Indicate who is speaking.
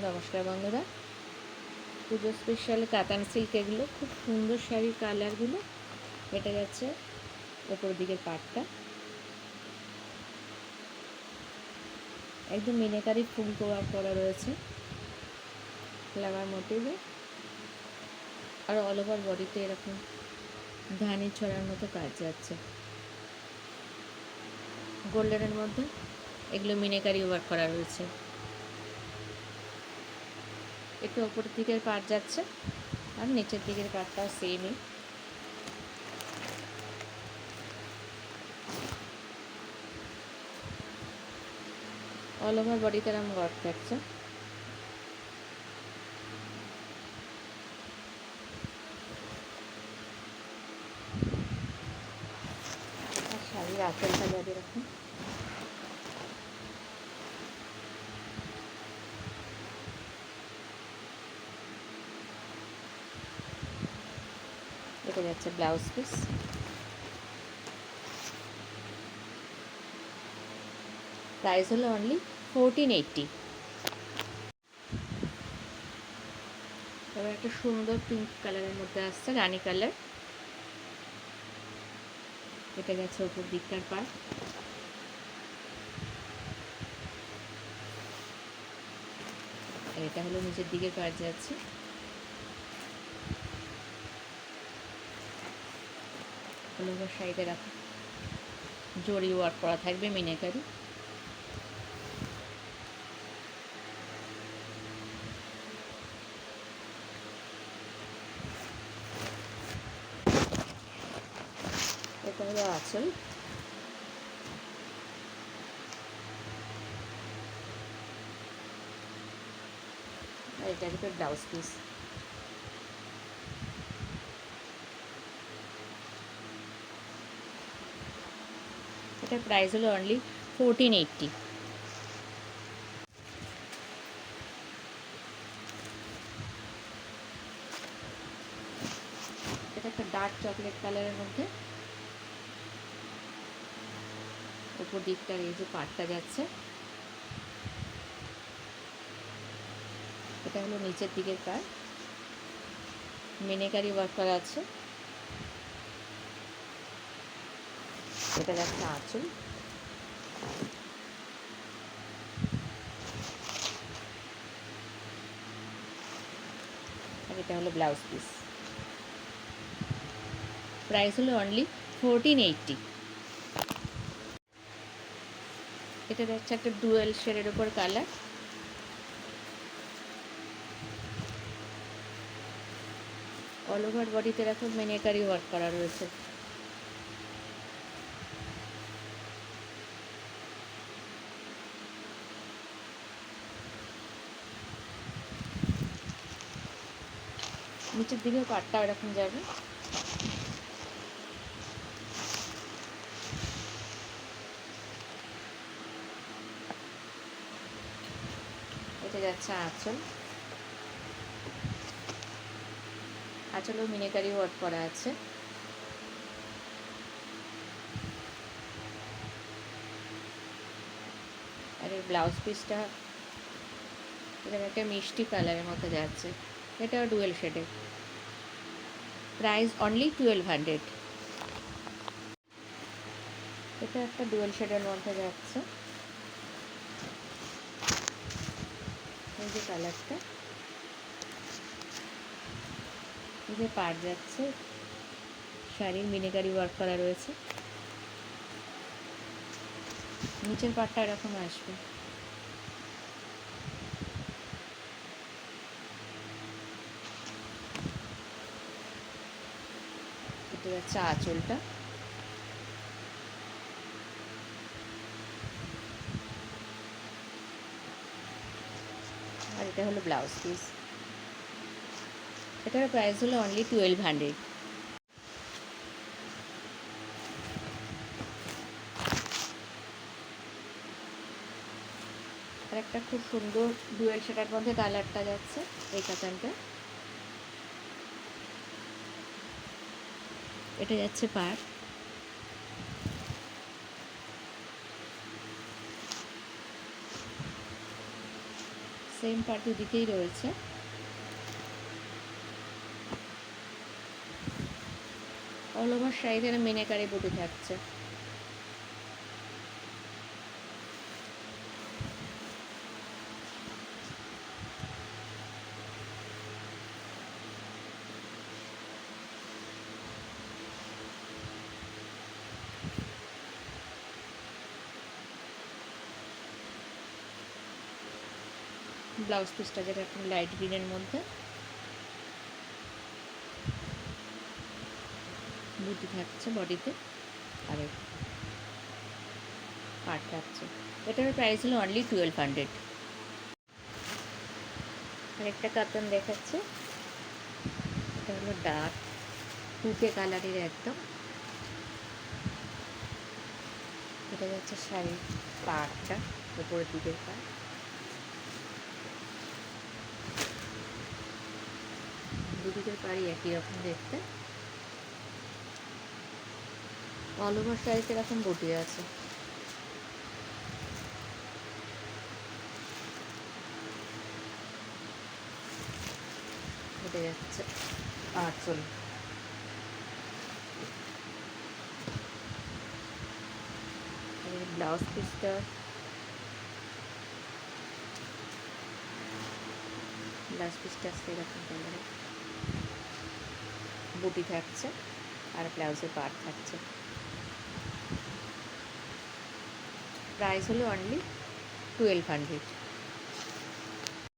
Speaker 1: নমস্কার বন্ধুরা, পুজো স্পেশাল কাতান সিল্ক, এগুলো খুব সুন্দর শাড়ির কালারগুলো। এটা যাচ্ছে ওপর দিকের পাটটা, একদম মিনাকারি ফুল করা রয়েছে ফ্লাওয়ার মোটিভে, আর অল ওভার বডিতে এরকম ধানি ছড়ার মতো কাজ যাচ্ছে গোল্ডেনের মধ্যে। এগুলো মিনাকারি ওয়ার্ক করা রয়েছে। একটু ওপর দিকের পাট যাচ্ছে আর নিচের দিকের পাটটাও সেমই। অল ওভার বডিতে এরকম ওয়ার্ক থাকছে। আর শাড়ির আঁচলটা যাবে এরকম, এটা যাচ্ছে ব্লাউজ পিস। প্রাইস হলো অনলি 1480। এবার একটা সুন্দর পিঙ্ক কালারের মধ্যে আসছে, রানি কালার। এটা গেছে ওপর দিকটার পার, এটা হলো নিচের দিকের পার যাচ্ছে। ওভার সাইডে রাখা জরি ওয়ার্ক করা থাকবে মিনাকারি। এটা হলো আঁচল। আর এটার ভিতর ব্লাউজ পিস। এটার প্রাইস হলো অনলি 1480। এটা একটা ডার্ক চকলেট কালারের মধ্যে, উপর দিকটার এই যে পাটটা যাচ্ছে। এটা হলো নিচের দিকের পার, মিনাকারি ওয়ার্ক করা আছে। এটা যাচ্ছে আঁচল। আর এটা হলো ব্লাউজ পিস। প্রাইস হলো অনলি 1480। এটা যাচ্ছে একটা ডুয়েল শেডের উপর কালার। অল ওভার বডিতে এরকম মিনাকারি ওয়ার্ক করা রয়েছে। নিচের দিকেও পাটটা এরকম যাবে। এটা যাচ্ছে আঁচল। আঁচলেও মিনাকারি ওয়ার্ক করা আছে। আর এই ব্লাউজ পিসটা এরকম একটা মিষ্টি কালারের মতো যাচ্ছে। এটাও ডুয়েল শেডের। Price only 1200। এটা একটা ডুয়েল শেডের মধ্যে যাচ্ছে। এই যে কালারটা, এই যে পাড় যাচ্ছে, শাড়ির মিনাকারি ওয়ার্ক করা রয়েছে। নিচের পাড়টা এরকম আসবে। এটা যাচ্ছে আঁচলটা। আর এটা হলো ব্লাউজ পিস। এটার প্রাইস হলো অনলি 1200। আর একটা খুব সুন্দর ডুয়েল শেডের মধ্যে কালারটা যাচ্ছে এই কাতানটা। এটা যাচ্ছে পাড়। সেম পার্ট দুদিকেই রয়েছে। অল ওভার শাড়িতে মিনাকারি বুটি থাকছে। ব্লাউজ পিসটা যেটা এখন লাইট গ্রিনের মধ্যে, বুটি থাকছে বডিতে, আর পার্ট থাকছে। এটার প্রাইস হলো অনলি 1200। আরেকটা কাতান দেখাচ্ছে, এটা হলো ডার্ক তুতে কালারের একদম। এটা যাচ্ছে শাড়ির পাড়টা, উপরে দিকের পাড়। দুদিকের পাড়ই একই রকম দেখতে। অল ওভার শাড়িতে এরকম বুটি আছে। এটা যাচ্ছে আঁচল। ব্লাউজ পিসটা, এরকম কালারে বুটি থাকছে আর ব্লাউজের পার্ট থাকছে। প্রাইস হলো অনলি 1200।